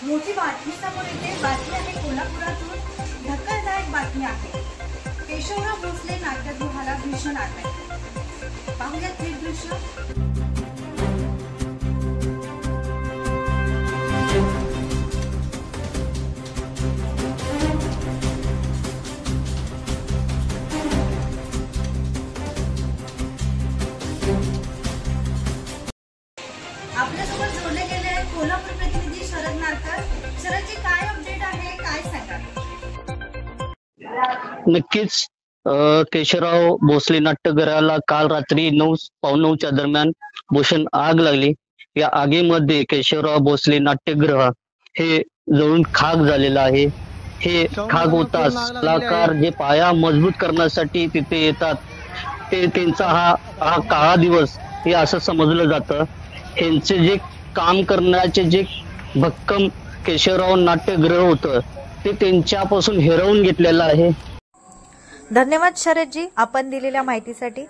मोठी बातमी समोर येते। बातमी आहे कोल्हापुरातून। धक्कादायक बातमी आहे। केशवराव भोसले नाट्यगृहाला भीषण आग लागली। पाहूयात हे दृश्य। आपल्यासोबत जोडले गेले आहेत कोल्हापूर प्रतिनिधी शरद नारकर। शरदजी, काय अपडेट आहे, काय सांगाल? नक्कीच केशवराव भोसले नाट्यगृहाला काल रात्री 9:15च्या दरम्यान भीषण आग लागली। या आगीमध्ये केशवराव भोसले नाट्यगृह हे जळून खाक झालेलं आहे। हे खाक होताच कलाकार जे पाया मजबूत करण्यासाठी तिथे येतात ते त्यांचा हा काळा दिवस हे असं समजलं जातं। ह्यांचे जे काम करण्याचे जे भक्कम केशवराव नाट्यगृह होतं ते त्यांच्यापासून हिरावून घेतलेलं आहे। धन्यवाद शरदजी, आपण दिलेल्या माहितीसाठी।